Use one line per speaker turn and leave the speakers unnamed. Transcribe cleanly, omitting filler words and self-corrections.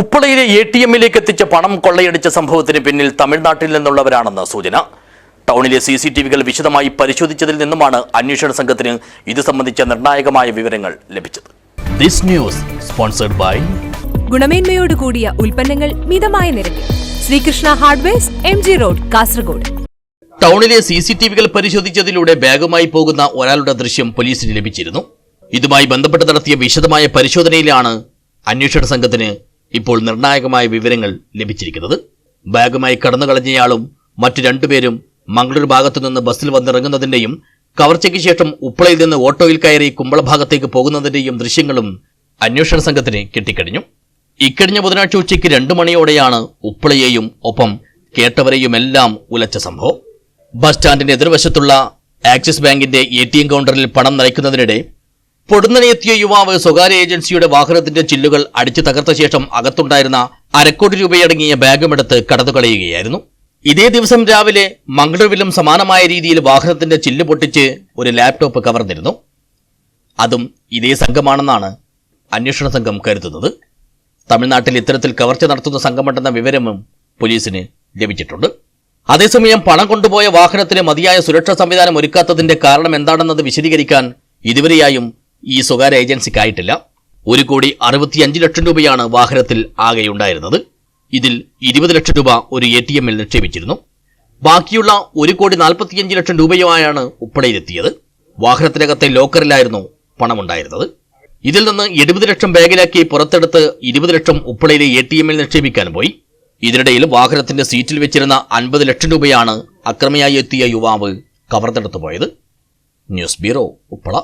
ഉപ്പളയിലെ എടിഎമ്മിലേക്ക് എത്തിച്ച പണം കൊള്ളയടിച്ച സംഭവത്തിന് പിന്നിൽ തമിഴ്നാട്ടിൽ നിന്നുള്ളവരാണെന്ന് സൂചന. ടൗണിലെ സിസിടിവികൾ വിശദമായി പരിശോധിച്ചതിൽ നിന്നുമാണ് അന്വേഷണ സംഘത്തിന് ഇത് സംബന്ധിച്ച നിർണായകമായ വിവരങ്ങൾ ലഭിച്ചത്. ദിസ് ന്യൂസ് സ്പോൺസർഡ് ബൈ
ഗുണമേന്മയോട് കൂടിയ ഉൽപ്പന്നങ്ങൾ മിതമായ നിരക്കിൽ Srikrishna hardwares MG road Kasaragod.
ടൗണിലെ സിസിടിവികൾ പരിശോധിച്ചതിലൂടെ ബാഗുമായി പോകുന്ന ഒരാളുടെ ദൃശ്യം പോലീസിന് ലഭിച്ചിരുന്നു. ഇതുമായി ബന്ധപ്പെട്ട് നടത്തിയ വിശദമായ പരിശോധനയിലാണ് അന്വേഷണ സംഘത്തിന് ഇപ്പോൾ നിർണായകമായ വിവരങ്ങൾ ലഭിച്ചിരിക്കുന്നത്. ബാഗുമായി കടന്നുകളഞ്ഞയാളും മറ്റു രണ്ടുപേരും മംഗളൂരു ഭാഗത്തുനിന്ന് ബസ്സിൽ വന്നിറങ്ങുന്നതിന്റെയും കവർച്ചയ്ക്ക് ശേഷം ഉപ്പളയിൽ നിന്ന് ഓട്ടോയിൽ കയറി കുമ്പള ഭാഗത്തേക്ക് പോകുന്നതിന്റെയും ദൃശ്യങ്ങളും അന്വേഷണ സംഘത്തിന് കിട്ടിക്കഴിഞ്ഞു. ഇക്കഴിഞ്ഞ ബുധനാഴ്ച ഉച്ചയ്ക്ക് 2 മണിയോടെയാണ് ഉപ്പളയെയും ഒപ്പം കേട്ടവരെയുമെല്ലാം ഉലച്ച സംഭവം. ബസ് സ്റ്റാൻഡിന്റെ എതിർവശത്തുള്ള ആക്സിസ് ബാങ്കിന്റെ ATM കൗണ്ടറിൽ പണം നയിക്കുന്നതിനിടെ പൊടുന്നനെത്തിയ യുവാവ് സ്വകാര്യ ഏജൻസിയുടെ വാഹനത്തിന്റെ ചില്ലുകൾ അടിച്ചു തകർത്ത ശേഷം അകത്തുണ്ടായിരുന്ന 1/2 കോടി രൂപയടങ്ങിയ ബാഗുമെടുത്ത് കടന്നുകളയുകയായിരുന്നു. ഇതേ ദിവസം രാവിലെ മംഗളൂരുവിലും സമാനമായ രീതിയിൽ വാഹനത്തിന്റെ ചില്ല് പൊട്ടിച്ച് ഒരു ലാപ്ടോപ്പ് കവർന്നിരുന്നു. അതും ഇതേ സംഘമാണെന്നാണ് അന്വേഷണ സംഘം കരുതുന്നത്. തമിഴ്നാട്ടിൽ ഇത്തരത്തിൽ കവർച്ച നടത്തുന്ന സംഘമുണ്ടെന്ന വിവരവും പോലീസിന് ലഭിച്ചിട്ടുണ്ട്. അതേസമയം പണം കൊണ്ടുപോയ വാഹനത്തിന് മതിയായ സുരക്ഷാ സംവിധാനം ഒരുക്കാത്തതിന്റെ കാരണം എന്താണെന്നത് വിശദീകരിക്കാൻ ഇതുവരെയായും ഈ സ്വകാര്യ ഏജൻസിക്കായിട്ടില്ല. 1,65 ലക്ഷം രൂപയാണ് വാഹനത്തിൽ ആകെയുണ്ടായിരുന്നത്. ഇതിൽ 20 ലക്ഷം രൂപ ഒരു ATMൽ നിക്ഷേപിച്ചിരുന്നു. ബാക്കിയുള്ള 1,45 ലക്ഷം രൂപയുമായാണ് ഉപ്പളയിലെത്തിയത്. വാഹനത്തിനകത്തെ ലോക്കറിലായിരുന്നു പണമുണ്ടായിരുന്നത്. ഇതിൽ നിന്ന് 70 ലക്ഷം ബാഗിലാക്കി പുറത്തെടുത്ത് 20 ലക്ഷം ഉപ്പളയിലെ ATMൽ നിക്ഷേപിക്കാൻ പോയി. ഇതിനിടയിൽ വാഹനത്തിന്റെ സീറ്റിൽ വെച്ചിരുന്ന 50 ലക്ഷം രൂപയാണ് അക്രമിയായി എത്തിയ യുവാവ് കവർന്നെടുത്തു പോയത്. News bureau, Uppala.